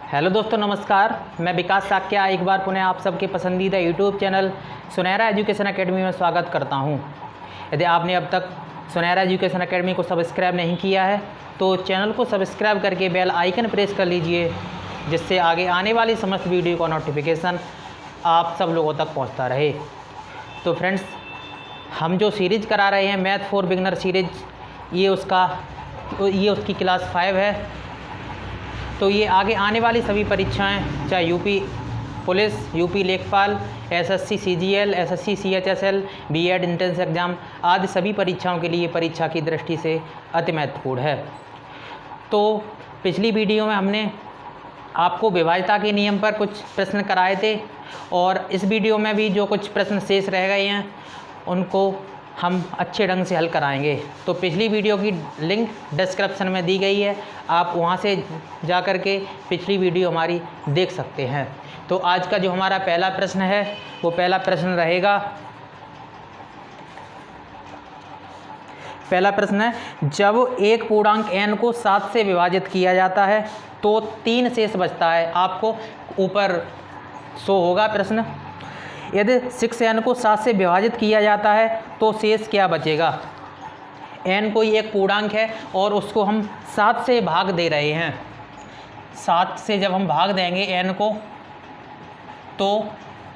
Hello दोस्तों, नमस्कार। मैं विकास साक्या एक बार पुनः आप सबके पसंदीदा यूट्यूब चैनल सुनहरा एजुकेशन एकेडमी में स्वागत करता हूं। यदि आपने अब तक सुनहरा एजुकेशन एकेडमी को सब्सक्राइब नहीं किया है तो चैनल को सब्सक्राइब करके बेल आइकन प्रेस कर लीजिए, जिससे आगे आने वाली समस्त वीडियो का नोटिफिकेशन आप सब लोगों तक पहुँचता रहे। तो फ्रेंड्स, हम जो सीरीज़ करा रहे हैं मैथ फॉर बिगनर सीरीज़, ये उसकी क्लास 5 है। तो ये आगे आने वाली सभी परीक्षाएं, चाहे यूपी पुलिस, यूपी लेखपाल, SSC CGL, SSC CHSL, BEd entrance exam आदि सभी परीक्षाओं के लिए परीक्षा की दृष्टि से अति महत्वपूर्ण है। तो पिछली वीडियो में हमने आपको विभाज्यता के नियम पर कुछ प्रश्न कराए थे और इस वीडियो में भी जो कुछ प्रश्न शेष रह गए हैं उनको हम अच्छे ढंग से हल कराएंगे। तो पिछली वीडियो की लिंक डिस्क्रिप्शन में दी गई है, आप वहां से जा कर के पिछली वीडियो हमारी देख सकते हैं। तो आज का जो हमारा पहला प्रश्न है वो पहला प्रश्न रहेगा, पहला प्रश्न है, जब एक पूर्णांक n को 7 से विभाजित किया जाता है तो 3 शेष बचता है। आपको ऊपर शो होगा प्रश्न। यदि 6n को 7 से विभाजित किया जाता है तो शेष क्या बचेगा। n कोई एक पूर्णांक है और उसको हम 7 से भाग दे रहे हैं। 7 से जब हम भाग देंगे n को तो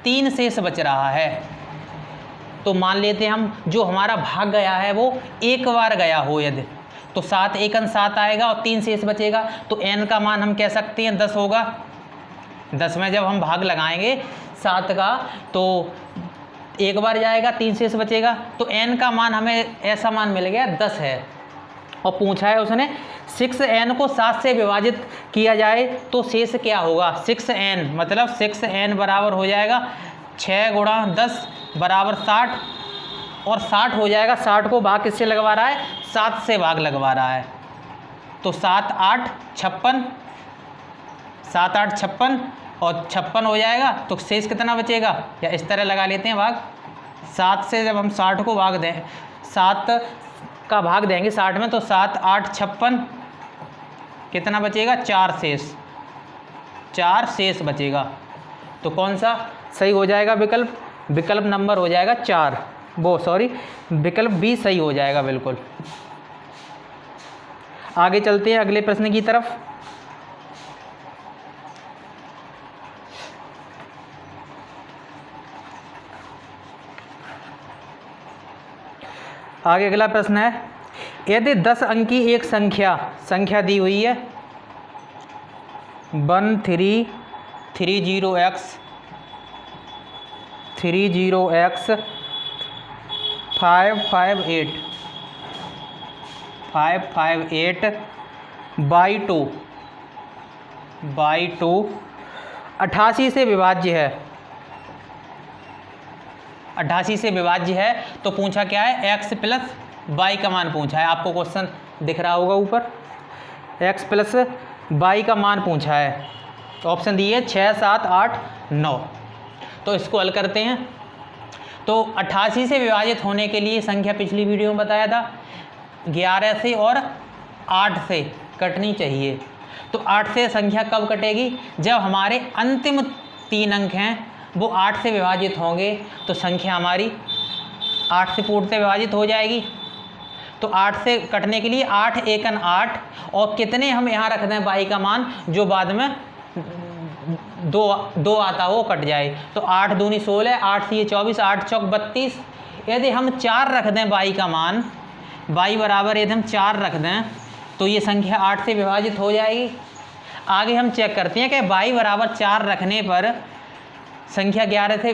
3 शेष बच रहा है। तो मान लेते हैं हम जो हमारा भाग गया है वो एक बार गया हो, यदि तो 7 एकन 7 आएगा और 3 शेष बचेगा। तो n का मान हम कह सकते हैं 10 होगा। 10 में जब हम भाग लगाएंगे 7 का तो एक बार जाएगा, 3 शेष बचेगा। तो n का मान हमें ऐसा मान मिल गया 10 है। और पूछा है उसने 6n को 7 से विभाजित किया जाए तो शेष क्या होगा। 6n मतलब 6n बराबर हो जाएगा 6 गुणा 10 बराबर 60 और 60 हो जाएगा। 60 को भाग किससे लगवा रहा है, 7 से भाग लगवा रहा है। तो 7 8 56, 7 8 56 और 56 हो जाएगा। तो शेष कितना बचेगा, या इस तरह लगा लेते हैं भाग। 7 से जब हम 60 को भाग दें, 7 का भाग देंगे 60 में तो 7 8 56, कितना बचेगा, 4 शेष, 4 शेष बचेगा। तो कौन सा सही हो जाएगा विकल्प, विकल्प नंबर हो जाएगा 4, विकल्प बी सही हो जाएगा बिल्कुल। आगे चलते हैं अगले प्रश्न की तरफ। आगे अगला प्रश्न है, यदि 10 अंकी एक संख्या दी हुई है 1330x 558 बाई 2 88 से विभाज्य है। 88 से विभाज्य है तो पूछा क्या है, x प्लस वाई का मान पूछा है। आपको क्वेश्चन दिख रहा होगा ऊपर, x प्लस वाई का मान पूछा है। तो ऑप्शन दिए 6 7 8 9। तो इसको हल करते हैं। तो 88 से विभाजित होने के लिए संख्या पिछली वीडियो में बताया था 11 से और 8 से कटनी चाहिए। तो 8 से संख्या कब कटेगी, जब हमारे अंतिम 3 अंक हैं वो 8 से विभाजित होंगे तो संख्या हमारी 8 से पूर्णतः विभाजित हो जाएगी। तो 8 से कटने के लिए 8 एकन 8 और कितने हम यहाँ रख दें बाई का मान, जो बाद में 2 आता हो कट जाए। तो 8 दूनी 16, 8 से 24, 8 चौक 32। यदि हम 4 रख दें बाई का मान, बाई बराबर यदि हम 4 रख दें तो ये संख्या 8 से विभाजित हो जाएगी। आगे हम चेक करते हैं कि बाई बराबर 4 रखने पर संख्या 11 से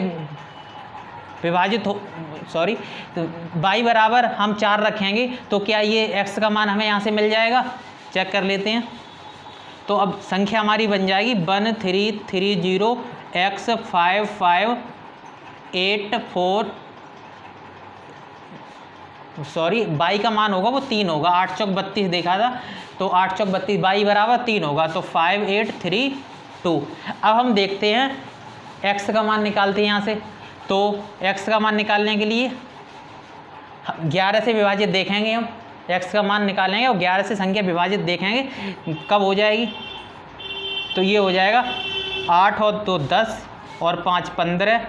विभाजित हो, तो बाई बराबर हम 4 रखेंगे तो क्या ये x का मान हमें यहाँ से मिल जाएगा, चेक कर लेते हैं। तो अब संख्या हमारी बन जाएगी 1330x 5584 बाई का मान होगा वो 3 होगा, 8 चौक 32 देखा था। तो 8 चौक 32 बाई बराबर 3 होगा, तो 5832। अब हम देखते हैं x का मान निकालते हैं यहाँ से। तो x का मान निकालने के लिए 11 से विभाजित देखेंगे हम, x का मान निकालेंगे और 11 से संख्या विभाजित देखेंगे कब हो जाएगी। तो ये हो जाएगा 8 और 2 10 और 5 15,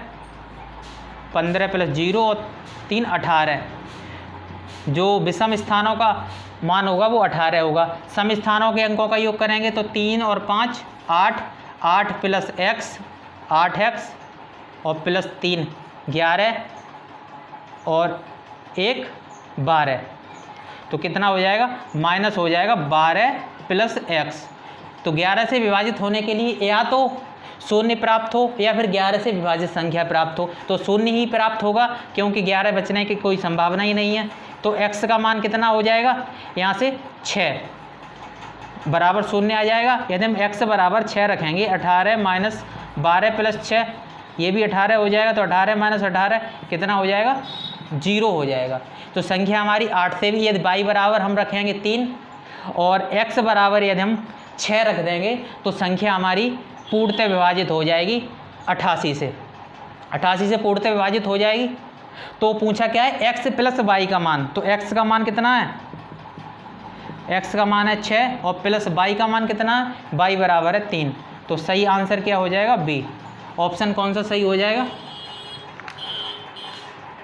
15 प्लस 0 और 3 18। जो विषम स्थानों का मान होगा वो 18 होगा। सम स्थानों के अंकों का योग करेंगे तो 3 और 5 8, 8 प्लस x 8x और प्लस 3 11 और 1 12। तो कितना हो जाएगा, माइनस हो जाएगा 12 प्लस x। तो 11 से विभाजित होने के लिए या तो शून्य प्राप्त हो या फिर 11 से विभाजित संख्या प्राप्त हो। तो शून्य ही प्राप्त होगा क्योंकि 11 बचने की कोई संभावना ही नहीं है। तो x का मान कितना हो जाएगा, यहाँ से 6 बराबर शून्य आ जाएगा। यदि हम x बराबर 6 रखेंगे, 18 माइनस 12 प्लस 6, ये भी 18 हो जाएगा। तो 18 माइनस 18 कितना हो जाएगा, 0 हो जाएगा। तो संख्या हमारी 8 से भी, यदि y बराबर हम रखेंगे 3 और x बराबर यदि हम 6 रख देंगे तो संख्या हमारी पूर्णतः विभाजित हो जाएगी 88 से। 88 से पूर्णतः विभाजित हो जाएगी। तो पूछा क्या है, x प्लस y का मान। तो x का मान कितना है, x का मान है 6 और प्लस y का मान कितना है, y बराबर है 3। तो सही आंसर क्या हो जाएगा, बी। ऑप्शन कौन सा सही हो जाएगा,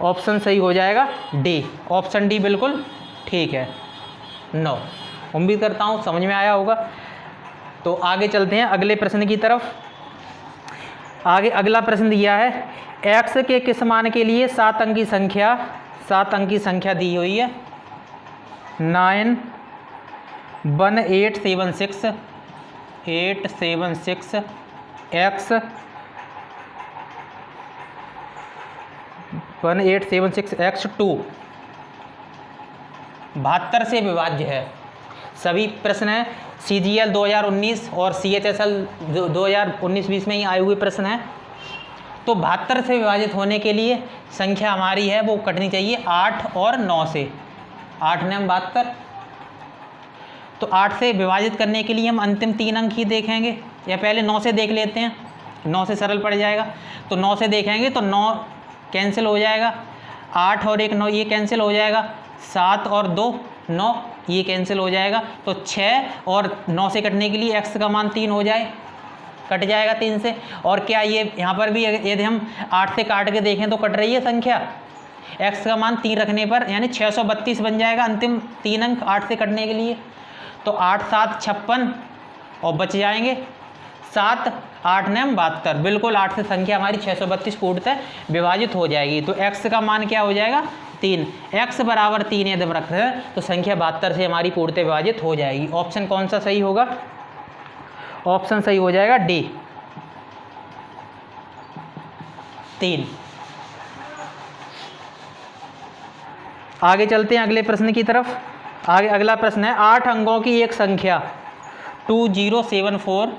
ऑप्शन सही हो जाएगा डी। ऑप्शन डी बिल्कुल ठीक है। 9, उम्मीद करता हूँ समझ में आया होगा। तो आगे चलते हैं अगले प्रश्न की तरफ। आगे अगला प्रश्न दिया है, x के किस मान के लिए 7 अंकी संख्या दी हुई है। 9 1876 876 x 1876 x2 72 से विभाज्य है। सभी प्रश्न हैं CGL 2019 और CHSL 2019-20 में ही आए हुए प्रश्न हैं। तो 72 से विभाजित होने के लिए संख्या हमारी है वो कटनी चाहिए 8 और 9 से। 8 ने हम 72, तो 8 से विभाजित करने के लिए हम अंतिम 3 अंक ही देखेंगे, या पहले 9 से देख लेते हैं, 9 से सरल पड़ जाएगा। तो 9 से देखेंगे तो 9 कैंसिल हो जाएगा, 8 और 1 9 ये कैंसिल हो जाएगा, 7 और 2 9 ये कैंसिल हो जाएगा। तो 6 और 9 से कटने के लिए x का मान 3 हो जाए, कट जाएगा 3 से। और क्या ये यहाँ पर भी यदि हम 8 से काट के देखें तो कट रही है संख्या, x का मान 3 रखने पर यानी 632 बन जाएगा अंतिम 3 अंक 8 से कटने के लिए। तो 8 7 56 और बच जाएंगे 7, 8 ने 72, बिल्कुल 8 से संख्या हमारी 632 पूर्णतः विभाजित हो जाएगी। तो x का मान क्या हो जाएगा, 3। x बराबर 3 यदि हम रखते हैं तो संख्या 72 से हमारी पूर्णतः विभाजित हो जाएगी। ऑप्शन कौन सा सही होगा, ऑप्शन सही हो जाएगा डी 3। आगे चलते हैं अगले प्रश्न की तरफ। आगे अगला प्रश्न है, 8 अंकों की एक संख्या 2074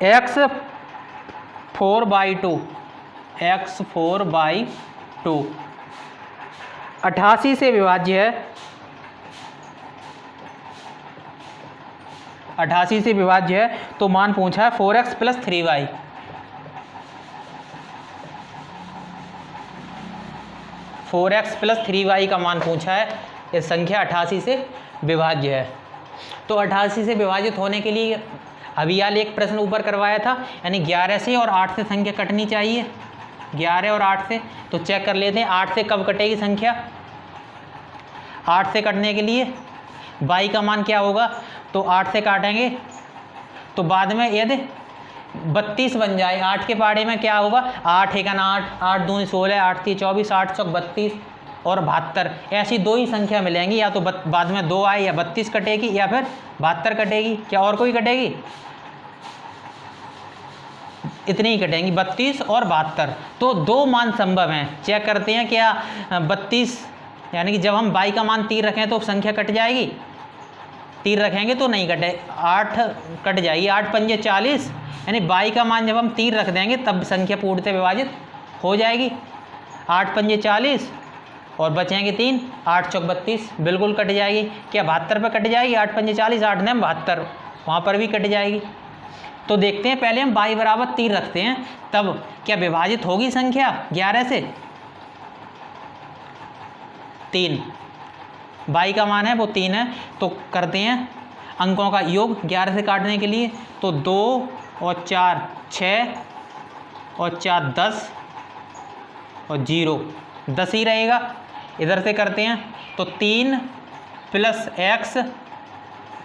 x 4/2 88 से विभाज्य है। 88 से विभाज्य है तो मान पूछा है 4x plus 3y। 4x plus 3y का मान पूछा है, ये संख्या 88 से विभाज्य है। तो 88 से विभाजित होने के लिए अभी यार एक प्रश्न ऊपर करवाया था, यानी 11 से और 8 से संख्या कटनी चाहिए, 11 और 8 से। तो चेक कर लेते हैं 8 से कब कटेगी संख्या। 8 से कटने के लिए y का मान क्या होगा, तो 8 से काटेंगे तो बाद में यदि 32 बन जाए, 8 के पाड़े में क्या होगा, 8 1 8, 8 2 16, 8 3 24, 8 चौक 32 और 72। ऐसी दो ही संख्या मिलेंगी, या तो बाद में 2 आए या 32 कटेगी या फिर 72 कटेगी। क्या और कोई कटेगी, इतनी ही कटेंगी, 32 और 72। तो दो मान संभव हैं। चेक करते हैं क्या 32 यानी कि जब हम y का मान 3 रखें तो संख्या कट जाएगी, 3 रखेंगे तो नहीं कटे, 8 कट जाएगी, 8 पंजे 40, यानी y का मान जब हम 3 रख देंगे तब संख्या पूर्णतः विभाजित हो जाएगी। 8 पंजे 40 और बचेंगे 3, 8 चौक 32, बिल्कुल कट जाएगी। क्या 72 पर कट जाएगी, 8 पंजे 40, 8 ने 72, वहाँ पर भी कट जाएगी। तो देखते हैं, पहले हम y बराबर 3 रखते हैं, तब क्या विभाजित होगी संख्या 11 से। 3 y का मान है वो 3 है। तो करते हैं अंकों का योग 11 से काटने के लिए। तो 2 और 4 6 और 4 10 और 0 10 ही रहेगा। इधर से करते हैं तो 3 प्लस x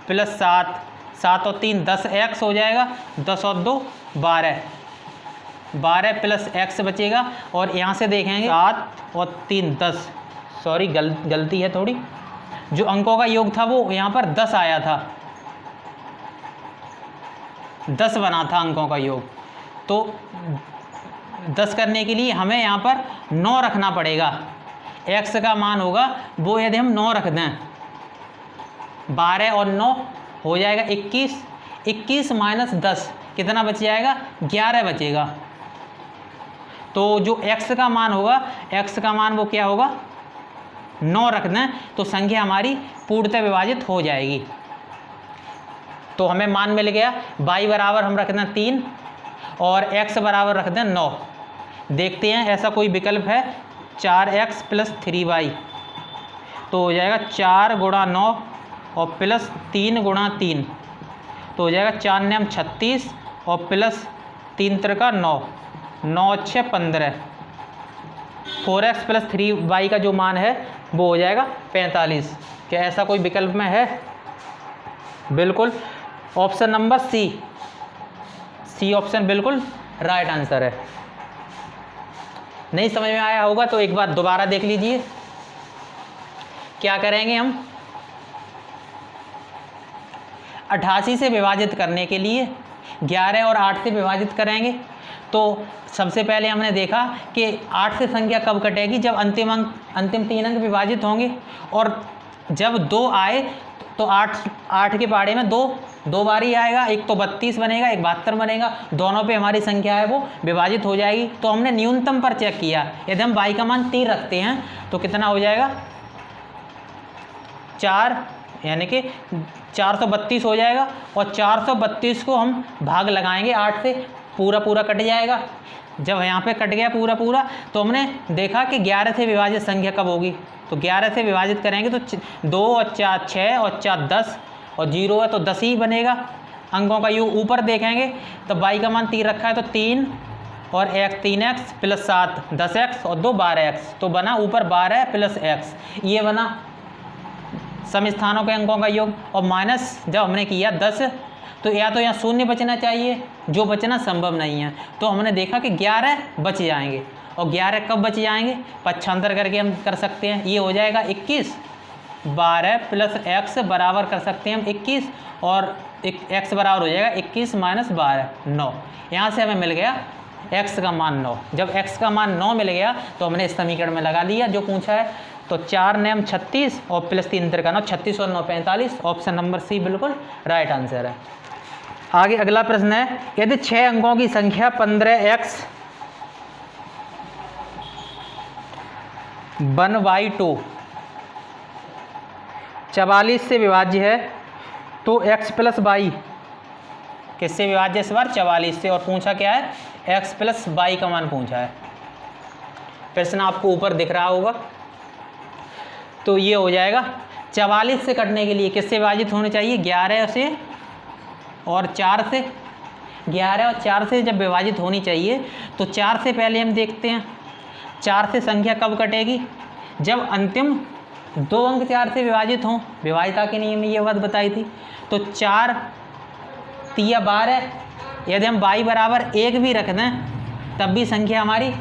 प्लस 7 7 और 3 10 x हो जाएगा। 10 और 2 12 12 प्लस x बचेगा। और यहाँ से देखेंगे 7 और 3 10, सॉरी गलती है थोड़ी, जो अंकों का योग था वो यहाँ पर 10 आया था, 10 बना था अंकों का योग। तो 10 करने के लिए हमें यहाँ पर 9 रखना पड़ेगा। x का मान होगा वो यदि हम 9 रख दें, 12 और 9 हो जाएगा 21। 21 माइनस 10 कितना बच जाएगा? 11 बचेगा। तो जो x का मान होगा, x का मान वो क्या होगा? 9 रख दें तो संख्या हमारी पूर्णतः विभाजित हो जाएगी। तो हमें मान मिल गया। y बराबर हम रख दें 3 और x बराबर रख दें 9। देखते हैं ऐसा कोई विकल्प है। 4x प्लस 3y तो हो जाएगा 4 गुणा 9 और प्लस 3 गुणा 3 तो हो जाएगा 4 9 36 और plus 3 Trika 9 9 6 15। 4x plus 3y का जो मान है वो हो जाएगा 45। क्या ऐसा कोई विकल्प में है? बिल्कुल, ऑप्शन नंबर सी ऑप्शन बिल्कुल राइट आंसर है। नहीं समझ में आया होगा तो एक बार दोबारा देख लीजिए। क्या करेंगे हम? 88 से विभाजित करने के लिए 11 और 8 से विभाजित करेंगे। तो सबसे पहले हमने देखा कि 8 से संख्या कब कटेगी? जब अंतिम 3 अंक विभाजित होंगे। और जब 2 आए तो 8 के पाड़े में 2 बार ही आएगा। एक तो 32 बनेगा, एक 72 बनेगा। दोनों पे हमारी संख्या है वो विभाजित हो जाएगी। तो हमने न्यूनतम पर चेक किया। यदि हम y का मान 3 रखते हैं तो कितना हो जाएगा? 4, यानी कि 432 हो जाएगा। और 432 को हम भाग लगाएंगे 8 से, पूरा कट जाएगा। जब यहाँ पे कट गया पूरा तो हमने देखा कि 11 से विभाजित संख्या कब होगी। तो 11 से विभाजित करेंगे तो 2 और 4 6 और 4 10 और 0 है तो 10 ही बनेगा। अंकों का योग ऊपर देखेंगे तो y का मान 3 रखा है तो 3 और 3x प्लस 7 10x और 2 12x तो बना ऊपर 12 प्लस x। ये बना सम स्थानों के अंकों का योग। और माइनस जब हमने किया 10 तो या तो यहाँ शून्य बचना चाहिए, जो बचना संभव नहीं है। तो हमने देखा कि 11 बच जाएंगे। और 11 कब बच जाएंगे? पक्षांतर करके हम कर सकते हैं। ये हो जाएगा 21। 12 प्लस x बराबर कर सकते हैं हम 21 और x बराबर हो जाएगा 21 माइनस 12 9। यहाँ से हमें मिल गया x का मान 9। जब x का मान 9 मिल गया तो हमने इस समीकरण में लगा लिया जो पूछा है। तो 4 9 36 और प्लस 3 त्रिका 9 36 और 9 45। ऑप्शन नंबर सी बिल्कुल राइट आंसर है। आगे अगला प्रश्न है, यदि 6 अंकों की संख्या 15x 1/2 44 से विभाज्य है तो x प्लस y किससे विभाज्य? इस बार 44 से। और पूछा क्या है? x प्लस y का मान पूछा है। प्रश्न आपको ऊपर दिख रहा होगा। तो ये हो जाएगा 44 से कटने के लिए किससे विभाजित होने चाहिए? 11 से और 4 से। 11 और 4 से जब विभाजित होनी चाहिए तो 4 से पहले हम देखते हैं 4 से संख्या कब कटेगी? जब अंतिम 2 अंक 4 से विभाजित हों। विभाजिता के नियम में ये बात बताई थी। तो 4 3 12, यदि हम y बराबर 1 भी रख दें तब भी संख्या हमारी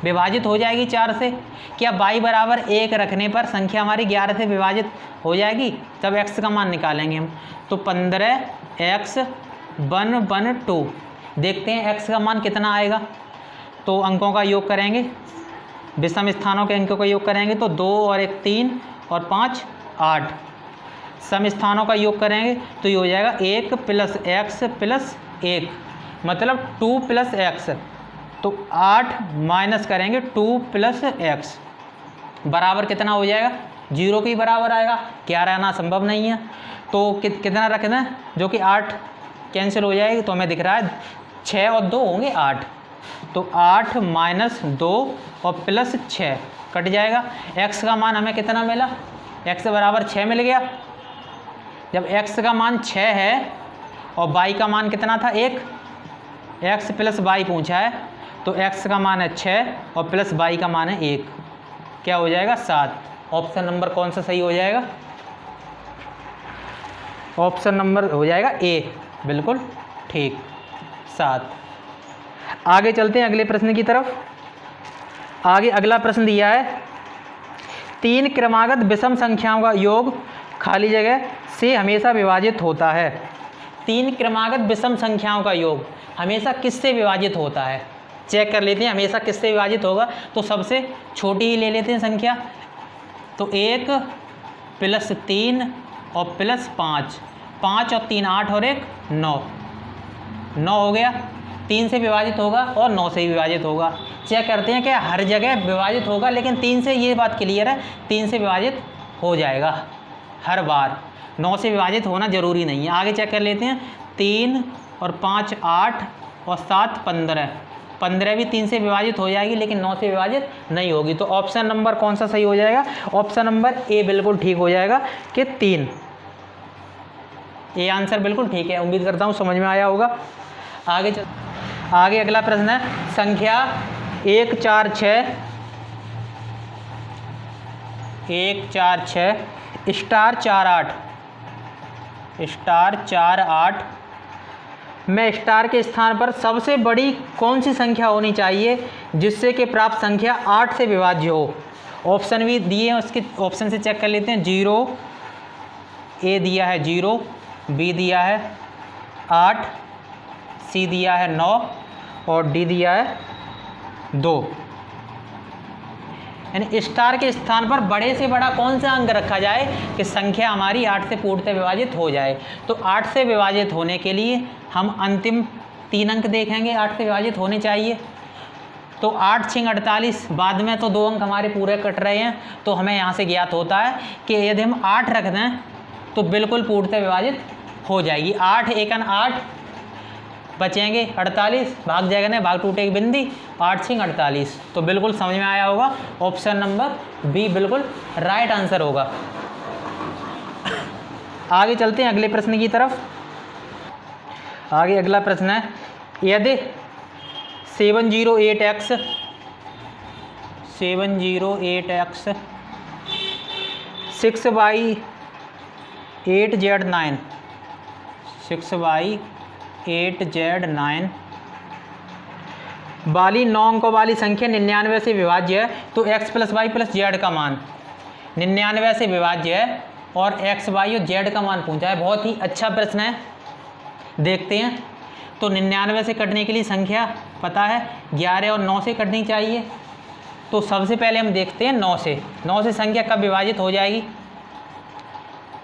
विभाजित हो जाएगी 4 से। क्या y बराबर 1 रखने पर संख्या हमारी 11 से विभाजित हो जाएगी? तब x का मान निकालेंगे हम। तो 15x 1/2। देखते हैं x का मान कितना आएगा। तो अंकों का योग करेंगे, विषम स्थानों के अंकों का योग करेंगे तो 2 और 1 3 और 5 8। सम स्थानों का योग करेंगे तो ये हो जाएगा 1 प्लस x प्लस 1 मतलब 2 प्लस x। तो 8 माइनस करेंगे 2 प्लस x बराबर कितना हो जाएगा? 0 के बराबर आएगा। क्या रहना संभव नहीं है। तो कितना रखना है? जो कि 8 कैंसिल हो जाएगी। तो हमें दिख रहा है 6 और 2 होंगे 8। तो 8 माइनस 2 और प्लस 6 कट जाएगा। x का मान हमें कितना मिला? x बराबर 6 मिल गया। जब x का मान 6 है और y का मान कितना था 1, x प्लस y पूछा है, तो x का मान है 6 और प्लस y का मान है 1, क्या हो जाएगा 7। ऑप्शन नंबर कौन सा सही हो जाएगा? ऑप्शन नंबर हो जाएगा ए, बिल्कुल ठीक, 7। आगे चलते हैं अगले प्रश्न की तरफ। आगे अगला प्रश्न दिया है 3 क्रमागत विषम संख्याओं का योग खाली जगह से हमेशा विभाजित होता है। 3 क्रमागत विषम संख्याओं का योग हमेशा किससे विभाजित होता है? चेक कर लेते हैं हमेशा किससे विभाजित होगा। तो सबसे छोटी ही ले लेते हैं संख्या, तो 1 प्लस 3 और प्लस 5, 5 और 3 8 और 1 9, 9 हो गया। 3 से विभाजित होगा और 9 से विभाजित होगा। चेक करते हैं कि हर जगह विभाजित होगा, लेकिन 3 से ये बात क्लियर है, 3 से विभाजित हो जाएगा हर बार, 9 से विभाजित होना ज़रूरी नहीं है। आगे चेक कर लेते हैं, 3 और 5 8 और 7 15, 15 भी 3 से विभाजित हो जाएगी, लेकिन 9 से विभाजित नहीं होगी। तो ऑप्शन नंबर कौन सा सही हो जाएगा? ऑप्शन नंबर ए बिल्कुल ठीक हो जाएगा कि 3। ये आंसर बिल्कुल ठीक है। उम्मीद करता हूँ समझ में आया होगा। आगे अगला प्रश्न है संख्या 1 4 6 1 4 6 स्टार 4 8 स्टार 4 8 में स्टार के स्थान पर सबसे बड़ी कौन सी संख्या होनी चाहिए जिससे कि प्राप्त संख्या 8 से विभाज्य हो? ऑप्शन भी दिए हैं, उसके ऑप्शन से चेक कर लेते हैं। 0 ए दिया है 0, बी दिया है 8, सी दिया है 9 और डी दिया है 2। यानी स्टार के स्थान पर बड़े से बड़ा कौन सा अंक रखा जाए कि संख्या हमारी 8 से पूर्णतः विभाजित हो जाए? तो 8 से विभाजित होने के लिए हम अंतिम 3 अंक देखेंगे 8 से विभाजित होने चाहिए। तो 8 6 48, बाद में तो 2 अंक हमारे पूरे कट रहे हैं, तो हमें यहाँ से ज्ञात होता है कि यदि हम 8 रख दें तो बिल्कुल पूर्णतः विभाजित हो जाएगी। 8 1 8 बचेंगे 48, भाग जाएगा ना, भाग टूटेगी बिंदी, 8 6 48। तो बिल्कुल समझ में आया होगा, ऑप्शन नंबर बी बिल्कुल राइट आंसर होगा। आगे चलते हैं अगले प्रश्न की तरफ। आगे अगला प्रश्न है यदि 708x 6/8z9 6/8z9 वाली 9 अंकों वाली संख्या 99 से विभाज्य है, तो x plus Y plus Z का मान 99 से विभाज्य है और x वाई और जेड का मान पूछा है। बहुत ही अच्छा प्रश्न है, देखते हैं। तो 99 से कटने के लिए संख्या पता है 11 और 9 से कटनी चाहिए। तो सबसे पहले हम देखते हैं 9 से संख्या कब विभाजित हो जाएगी।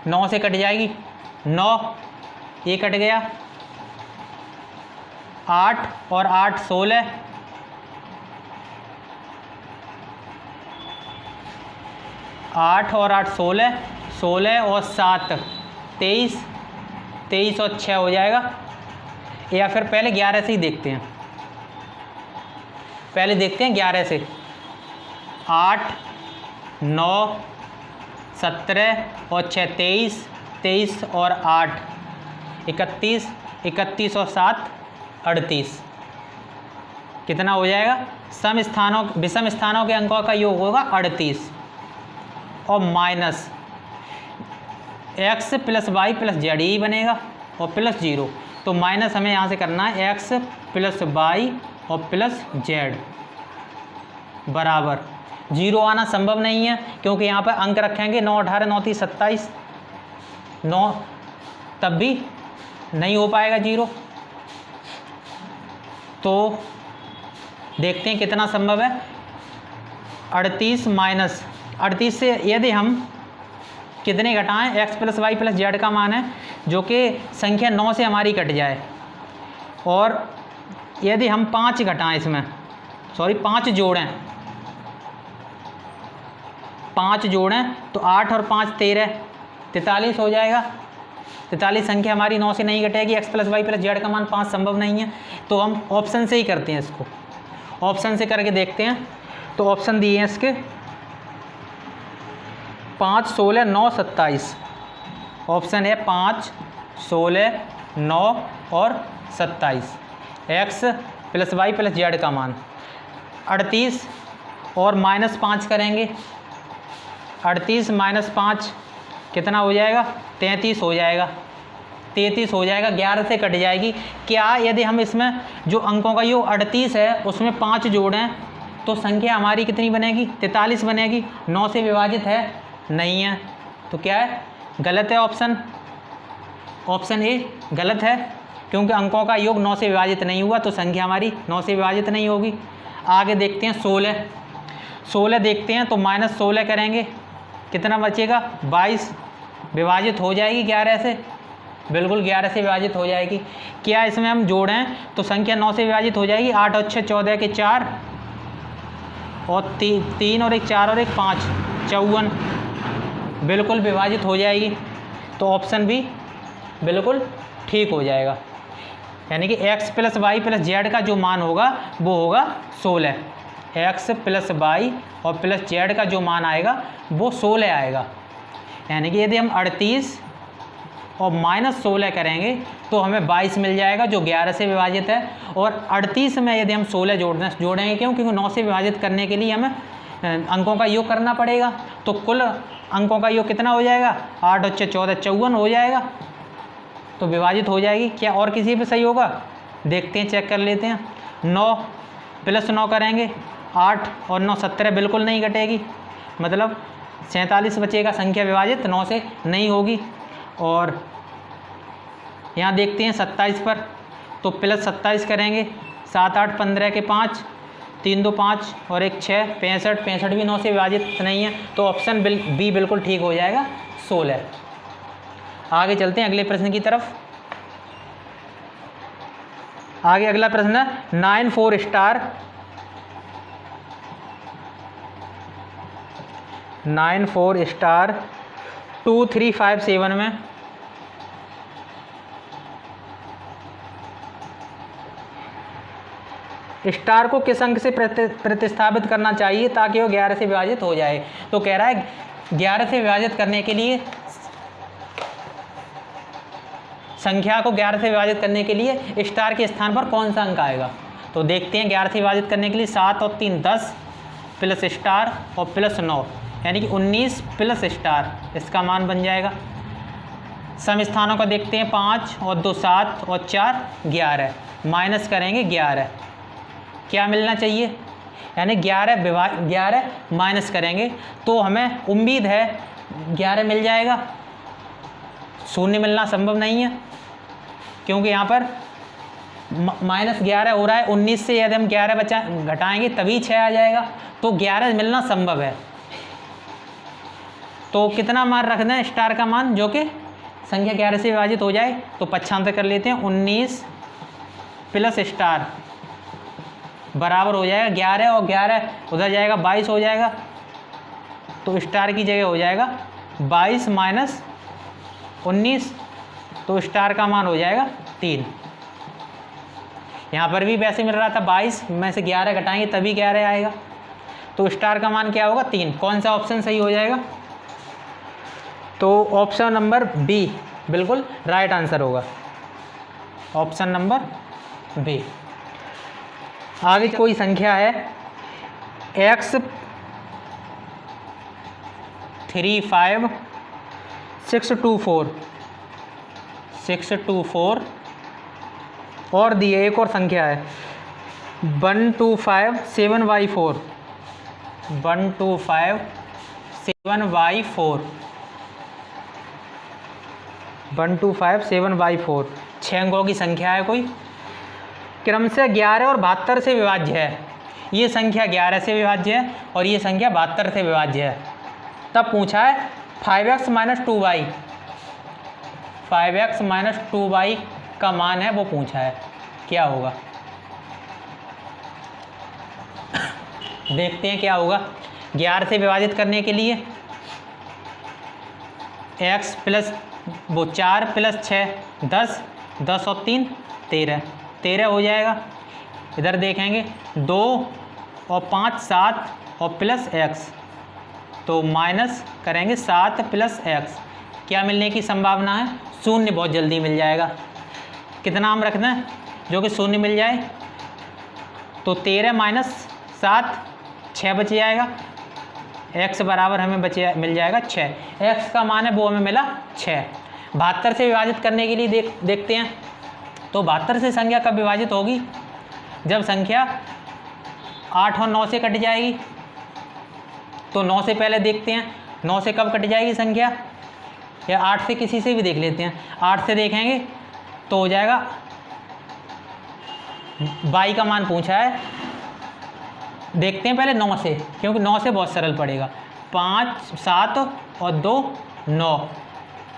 9 से कट जाएगी, 9 ये कट गया, 8 और 8 16, 8 और 8 16, 16 और 7 23, 23 और 6 हो जाएगा। या फिर पहले 11 से ही देखते हैं, पहले देखते हैं 11 से। 8 9 17 और 6 23, 23 और 8 31, 31 और 7 38, कितना हो जाएगा? विषम स्थानों के अंकों का योग होगा 38 और minus x plus Y plus z ही बनेगा और प्लस 0। तो माइनस हमें यहाँ से करना है x प्लस वाई और प्लस जेड बराबर 0 आना संभव नहीं है, क्योंकि यहाँ पर अंक रखेंगे 9 18 9 30 27, 9 तब भी नहीं हो पाएगा 0। तो देखते हैं कितना संभव है। 38 माइनस 38 से यदि हम कितने घटाएं, x plus Y plus Z का मान है जो कि संख्या 9 से हमारी कट जाए, और यदि हम 5 घटाएं इसमें, सॉरी 5 जोड़ें, 5 जोड़ें तो 8 और 5 13, 43 हो जाएगा। 43 संख्या हमारी 9 से नहीं घटेगी, x plus Y plus Z का मान 5 संभव नहीं है। तो हम ऑप्शन से ही करते हैं इसको, ऑप्शन से करके देखते हैं। तो ऑप्शन दिए हैं इसके 5, 16, 9, 27। ऑप्शन है 5, 16, 9 और 27। x plus Y plus Z का मान 38 और -5 करेंगे। 38 - 5 कितना हो जाएगा? 33 हो जाएगा। 33 हो जाएगा, 11 से कट जाएगी। क्या यदि हम इसमें जो अंकों का योग 38 है उसमें 5 जोड़ें तो संख्या हमारी कितनी बनेगी? 43 बनेगी। 9 से विभाजित है? नहीं है। तो क्या है? गलत है ऑप्शन। ऑप्शन ए गलत है, क्योंकि अंकों का योग 9 से विभाजित नहीं हुआ तो संख्या हमारी 9 से विभाजित नहीं होगी। आगे देखते हैं 16 देखते हैं तो -16 करेंगे, कितना बचेगा? 22। विभाजित हो जाएगी 11 से, बिल्कुल 11 से विभाजित हो जाएगी। क्या इसमें हम जोड़ें तो संख्या 9 से विभाजित हो जाएगी। 8 और 6 14 के 4 और 3 और 1 4 और 1 5 54, बिल्कुल विभाजित हो जाएगी। तो ऑप्शन बी बिल्कुल ठीक हो जाएगा। यानी कि x plus Y plus Z का जो मान होगा वो होगा 16। x प्लस वाई और प्लस जेड का जो मान आएगा वो 16 आएगा। यानी कि यदि हम 38 और -16 करेंगे तो हमें 22 मिल जाएगा, जो 11 से विभाजित है। और 38 में यदि हम 16 जोड़ेंगे, क्यों? क्योंकि 9 से विभाजित करने के लिए हमें अंकों का योग करना पड़ेगा। तो कुल अंकों का योग कितना हो जाएगा? 8 और 6 14 54 हो जाएगा। तो विभाजित हो जाएगी। क्या और किसी पे सही होगा? देखते हैं, चेक कर लेते हैं। 9 + 9 करेंगे, 8 और 9 17, बिल्कुल नहीं घटेगी, मतलब 47 बचेगा। संख्या विभाजित 9 से नहीं होगी। और यहाँ देखते हैं 27 पर, तो +27 करेंगे, 7 8 15 के 5, 3 2 5 और 1 6 65 भी 9 से विभाजित नहीं है। तो ऑप्शन बी बिल्कुल ठीक हो जाएगा, 16। आगे चलते हैं अगले प्रश्न की तरफ। आगे अगला प्रश्न है 9 4 स्टार 9 4 स्टार 2 3 5 7 में स्टार को किस अंक से प्रतिस्थापित करना चाहिए ताकि वो 11 से विभाजित हो जाए। तो कह रहा है 11 से विभाजित करने के लिए, संख्या को 11 से विभाजित करने के लिए स्टार के स्थान पर कौन सा अंक आएगा। तो देखते हैं 11 से विभाजित करने के लिए 7 और 3 10 प्लस स्टार और प्लस 9, यानी कि 19 प्लस स्टार, इसका मान बन जाएगा। सम स्थानों का देखते हैं, 5 और 2 7 और 4 11, माइनस करेंगे 11, क्या मिलना चाहिए? यानी 11 माइनस करेंगे तो हमें उम्मीद है 11 मिल जाएगा। शून्य मिलना संभव नहीं है, क्योंकि यहाँ पर -11 हो रहा है। 19 से यदि हम 11 घटाएंगे तभी 6 आ जाएगा, तो 11 मिलना संभव है। तो कितना मान रख दें स्टार का मान, जो कि संख्या 11 से विभाजित हो जाए। तो पक्षांतर कर लेते हैं, 19 प्लस स्टार बराबर हो जाएगा 11 और 11 उधर जाएगा 22 हो जाएगा। तो स्टार की जगह हो जाएगा 22 माइनस 19, तो स्टार का मान हो जाएगा 3। यहाँ पर भी वैसे मिल रहा था 22 में से 11 घटाएंगे तभी 11 आएगा, तो स्टार का मान क्या होगा? 3। कौन सा ऑप्शन सही हो जाएगा? तो ऑप्शन नंबर बी बिल्कुल राइट आंसर होगा, ऑप्शन नंबर बी। आगे कोई संख्या है x 3 5 6 2 4 6 2 4 और दिए एक और संख्या है 1 2 5 7 y 4 1 2 5 7 y 4 1 2 5 7 y 4, 6 अंकों की संख्या है कोई, क्रमशः 11 और 72 से विभाज्य है। ये संख्या 11 से विभाज्य है और ये संख्या 72 से विभाज्य है। तब पूछा है 5x - 2y, 5x - 2y का मान है वो पूछा है, क्या होगा? देखते हैं क्या होगा। 11 से विभाजित करने के लिए x प्लस 4 प्लस 6 10, 10 और 3 13 हो जाएगा। इधर देखेंगे 2 और 5 7 और प्लस x तो माइनस करेंगे 7 प्लस x, क्या मिलने की संभावना है? शून्य बहुत जल्दी मिल जाएगा। कितना हम रखना है जो कि शून्य मिल जाए? तो 13 माइनस 7 6 बच जाएगा। x बराबर हमें मिल जाएगा 6। x का मान है वो हमें मिला 6। 72 से विभाजित करने के लिए देखते हैं। तो 72 से संख्या कब विभाजित होगी? जब संख्या 8 और 9 से कट जाएगी। तो 9 से पहले देखते हैं 9 से कब कट जाएगी संख्या, या 8 से किसी से भी देख लेते हैं। 8 से देखेंगे तो हो जाएगा, y का मान पूछा है, देखते हैं पहले 9 से, क्योंकि 9 से बहुत सरल पड़ेगा। 5 7 और 2 9,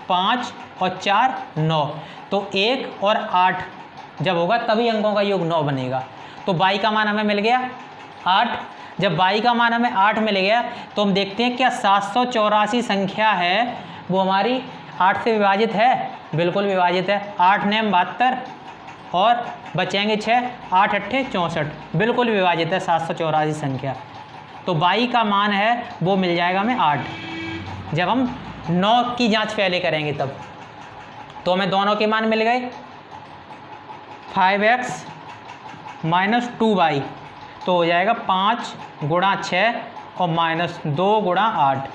5 और 4 9, तो 1 और 8 जब होगा तभी अंकों का योग 9 बनेगा। तो y का मान हमें मिल गया 8। जब y का मान हमें 8 मिल गया तो हम देखते हैं क्या 784 संख्या है वो हमारी 8 से विभाजित है? बिल्कुल विभाजित है। 8 नेम 72 और बचेंगे 6, 8 अट्ठे 64, बिल्कुल विभाजित है 784 संख्या। तो y का मान है वो मिल जाएगा हमें 8। जब हम 9 की जांच पहले करेंगे तब तो हमें दोनों के मान मिल गए, 5x माइनस 2y, तो हो जाएगा 5 गुणा 6 और माइनस 2 गुणा 8,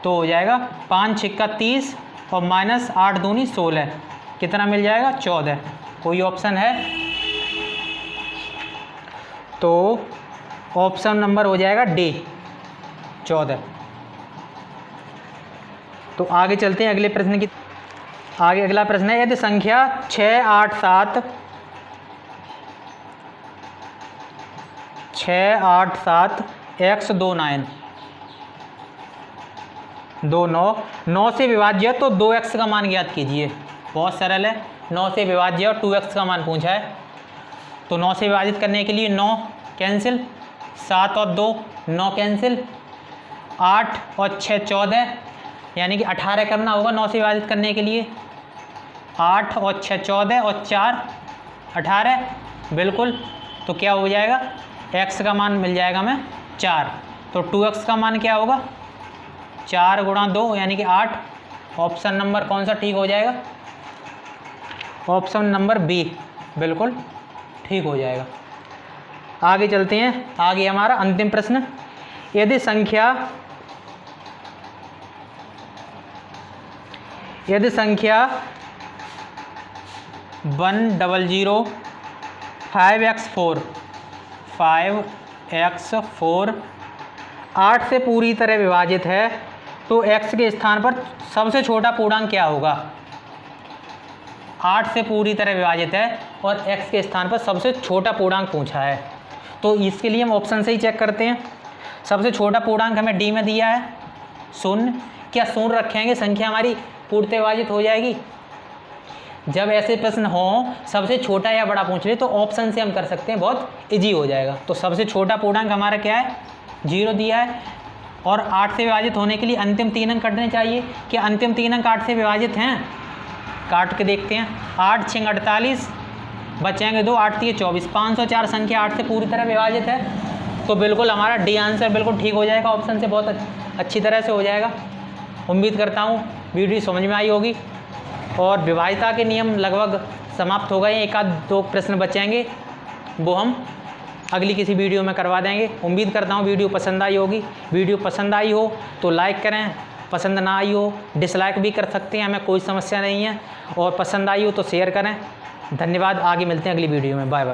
तो हो जाएगा 5 6 30 और माइनस 8 दूनी 16, कितना मिल जाएगा? 14। कोई ऑप्शन है? तो ऑप्शन नंबर हो जाएगा डी, 14। तो आगे चलते हैं अगले प्रश्न की। आगे अगला प्रश्न है, यदि संख्या 6 8 7 x 2 9 9 से विभाज्य है तो 2x का मान ज्ञात कीजिए। बहुत सरल है, 9 से विभाज्य और 2x का मान पूछा है। तो 9 से विभाजित करने के लिए 9 कैंसिल, 7 और 2 9 कैंसिल, 8 और 6 14, यानी कि 18 करना होगा 9 से विभाजित करने के लिए। 8 और 6 14 और 4 18, बिल्कुल। तो क्या हो जाएगा? x का मान मिल जाएगा हमें 4। तो 2x का मान क्या होगा? 4 गुणा 2 यानी कि 8। ऑप्शन नंबर कौन सा ठीक हो जाएगा? ऑप्शन नंबर बी बिल्कुल ठीक हो जाएगा। आगे चलते हैं। आगे हमारा अंतिम प्रश्न, यदि संख्या 100 5x4 8 से पूरी तरह विभाजित है तो x के स्थान पर सबसे छोटा पूर्णांक क्या होगा? 8 से पूरी तरह विभाजित है और x के स्थान पर सबसे छोटा पूर्णांक पूछा है, तो इसके लिए हम ऑप्शन से ही चेक करते हैं। सबसे छोटा पूर्णांक हमें डी में दिया है 0। क्या 0 रखेंगे संख्या हमारी पूर्णतः विभाजित हो जाएगी? जब ऐसे प्रश्न हो सबसे छोटा या बड़ा पूछ ले तो ऑप्शन से हम कर सकते हैं, बहुत इजी हो जाएगा। तो सबसे छोटा पूर्णांक हमारा क्या है? 0 दिया है और 8 से विभाजित होने के लिए अंतिम 3 अंक कटने चाहिए। क्या अंतिम 3 अंक 8 से विभाजित हैं? काट के देखते हैं। 8 6 48, बचेंगे 2, 8 3 24, 504 संख्या 8 से पूरी तरह विभाजित है। तो बिल्कुल हमारा डी आंसर बिल्कुल ठीक हो जाएगा, ऑप्शन से बहुत अच्छी तरह से हो जाएगा। उम्मीद करता हूँ वीडियो समझ में आई होगी और विभाज्यता के नियम लगभग समाप्त हो गए। एक आध 2 प्रश्न बचेंगे, वो हम अगली किसी वीडियो में करवा देंगे। उम्मीद करता हूँ वीडियो पसंद आई होगी। वीडियो पसंद आई हो तो लाइक करें, पसंद ना आई हो डिसलाइक भी कर सकते हैं, हमें कोई समस्या नहीं है। और पसंद आई हो तो शेयर करें। धन्यवाद। आगे मिलते हैं अगली वीडियो में। Bye bye.